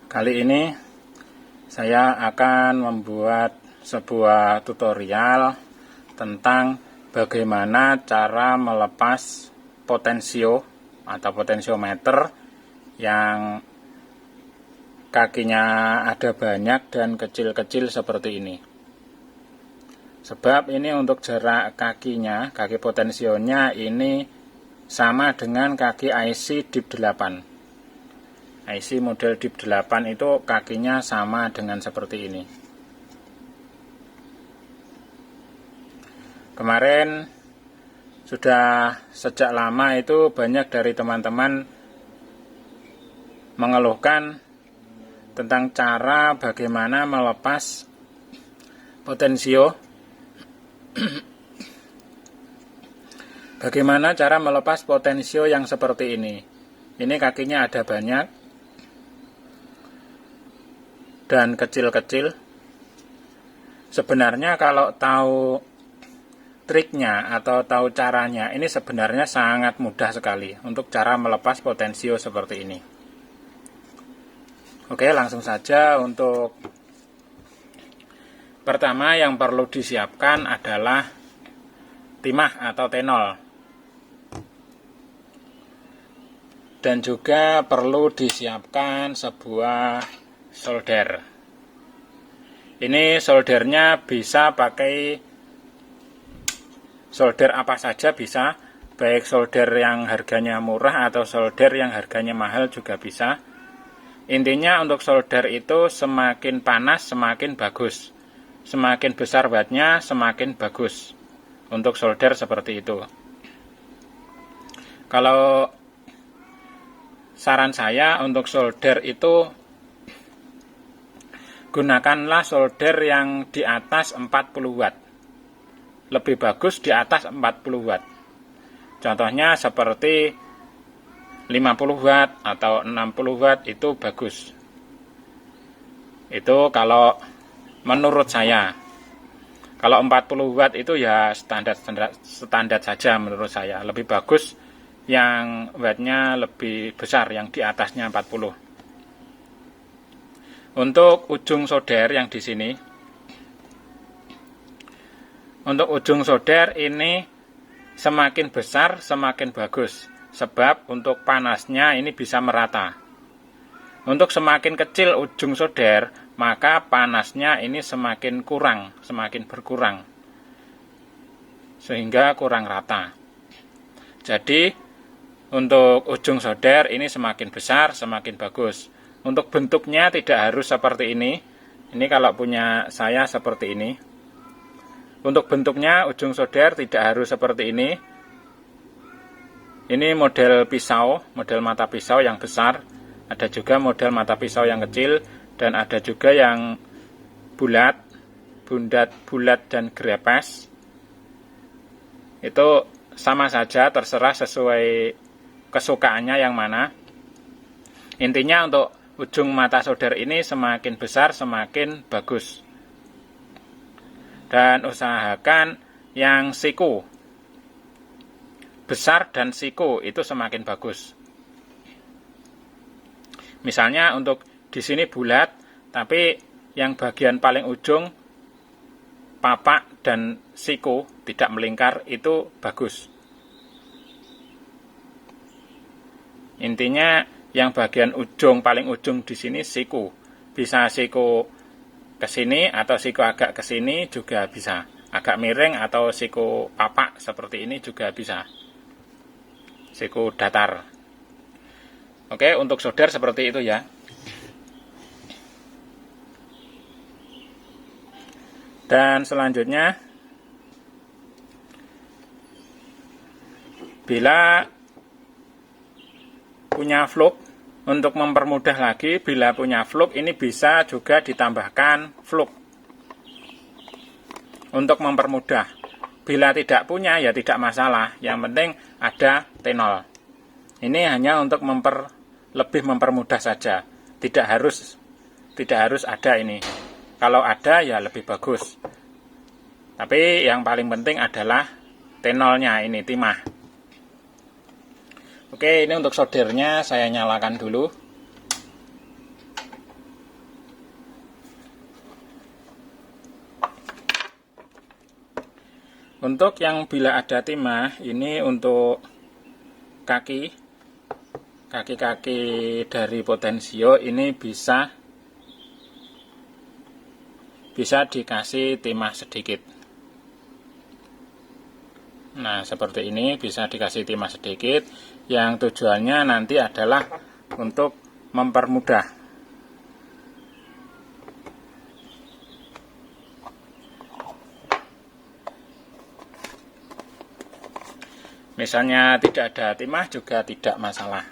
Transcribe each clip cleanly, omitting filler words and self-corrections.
Kali ini saya akan membuat sebuah tutorial tentang bagaimana cara melepas potensio atau potensiometer yang kakinya ada banyak dan kecil-kecil seperti ini. Sebab ini untuk jarak kakinya, kaki potensionya ini sama dengan kaki IC DIP 8. IC model DIP 8 itu kakinya sama dengan seperti ini. Kemarin sudah sejak lama itu banyak dari teman-teman mengeluhkan tentang cara bagaimana melepas potensio. Bagaimana cara melepas potensio yang seperti ini. Ini kakinya ada banyak dan kecil-kecil. Sebenarnya kalau tahu triknya atau tahu caranya, ini sebenarnya sangat mudah sekali untuk cara melepas potensio seperti ini. Oke, langsung saja. Untuk pertama yang perlu disiapkan adalah timah atau tenol. Dan juga perlu disiapkan sebuah solder. Ini soldernya bisa pakai solder apa saja bisa, baik solder yang harganya murah atau solder yang harganya mahal juga bisa. Intinya untuk solder itu semakin panas semakin bagus, semakin besar wattnya semakin bagus untuk solder seperti itu. Kalau saran saya untuk solder itu gunakanlah solder yang di atas 40 watt. Lebih bagus di atas 40 watt. Contohnya seperti 50 watt atau 60 watt itu bagus. Itu kalau menurut saya. Kalau 40 watt itu ya standar saja menurut saya. Lebih bagus yang wattnya lebih besar, yang di atasnya 40. Untuk ujung solder yang di sini, untuk ujung solder ini semakin besar semakin bagus, sebab untuk panasnya ini bisa merata. Untuk semakin kecil ujung solder, maka panasnya ini semakin kurang, semakin berkurang, sehingga kurang rata. Jadi untuk ujung solder ini semakin besar semakin bagus. Untuk bentuknya tidak harus seperti ini. Ini kalau punya saya seperti ini. Untuk bentuknya ujung solder tidak harus seperti ini. Ini model pisau, model mata pisau yang besar. Ada juga model mata pisau yang kecil. Dan ada juga yang bulat, bulat dan grepes. Itu sama saja, terserah sesuai kesukaannya yang mana. Intinya untuk ujung mata solder ini semakin besar semakin bagus. Dan usahakan yang siku besar dan siku itu semakin bagus. Misalnya untuk di sini bulat, tapi yang bagian paling ujung papak dan siku tidak melingkar, itu bagus. Intinya yang bagian ujung paling ujung di sini siku. Bisa siku ke sini atau siku agak ke sini juga bisa. Agak miring atau siku papak seperti ini juga bisa. Siku datar. Oke, untuk solder seperti itu ya. Dan selanjutnya, bila punya fluk, untuk mempermudah lagi, bila punya fluk ini bisa juga ditambahkan fluk untuk mempermudah. Bila tidak punya ya tidak masalah, yang penting ada tenol. Ini hanya untuk lebih mempermudah saja, tidak harus ada ini. Kalau ada ya lebih bagus. Tapi yang paling penting adalah tenolnya ini, timah. Oke, ini untuk soldernya saya nyalakan dulu. Untuk yang bila ada timah, ini untuk kaki-kaki dari potensio ini bisa dikasih timah sedikit. Nah, seperti ini bisa dikasih timah sedikit, yang tujuannya nanti adalah untuk mempermudah. Misalnya tidak ada timah juga tidak masalah.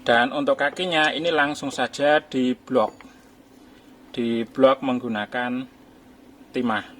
Dan untuk kakinya ini langsung saja diblok menggunakan timah.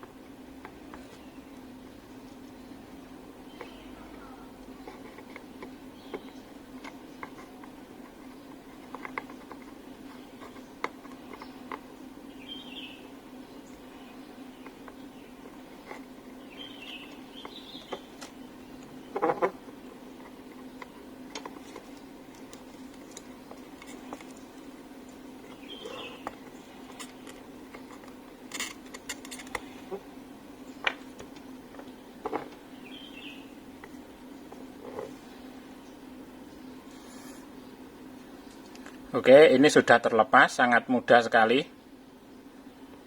Oke, ini sudah terlepas, sangat mudah sekali.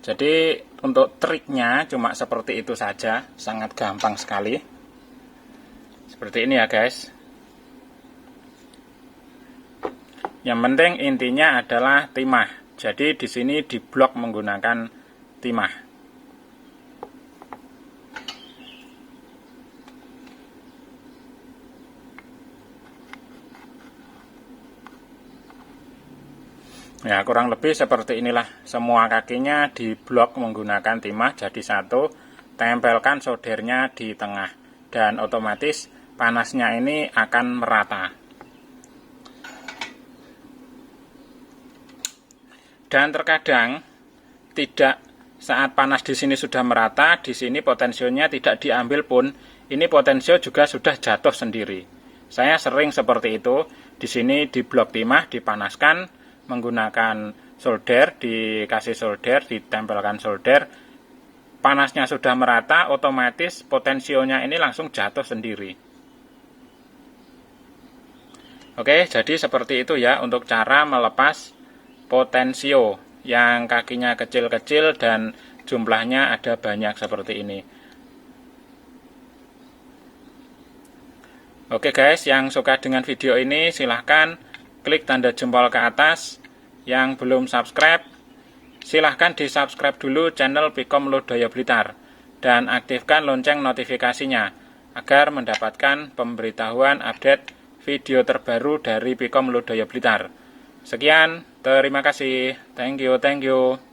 Jadi untuk triknya cuma seperti itu saja, sangat gampang sekali. Seperti ini ya guys. Yang penting intinya adalah timah. Jadi di sini diblok menggunakan timah. Ya, kurang lebih seperti inilah. Semua kakinya diblok menggunakan timah jadi satu. Tempelkan soldernya di tengah. Dan otomatis panasnya ini akan merata. Dan terkadang tidak saat panas di sini sudah merata, di sini potensionya tidak diambil pun, ini potensio juga sudah jatuh sendiri. Saya sering seperti itu. Di sini diblok timah, dipanaskan menggunakan solder, dikasih solder, ditempelkan solder, panasnya sudah merata, otomatis potensionya ini langsung jatuh sendiri. Oke, jadi seperti itu ya untuk cara melepas potensio yang kakinya kecil-kecil dan jumlahnya ada banyak seperti ini. Oke guys, yang suka dengan video ini silahkan klik tanda jempol ke atas. Yang belum subscribe, silahkan di subscribe dulu channel Pikom Lodaya Blitar dan aktifkan lonceng notifikasinya agar mendapatkan pemberitahuan update video terbaru dari Pikom Lodaya Blitar. Sekian, terima kasih, thank you.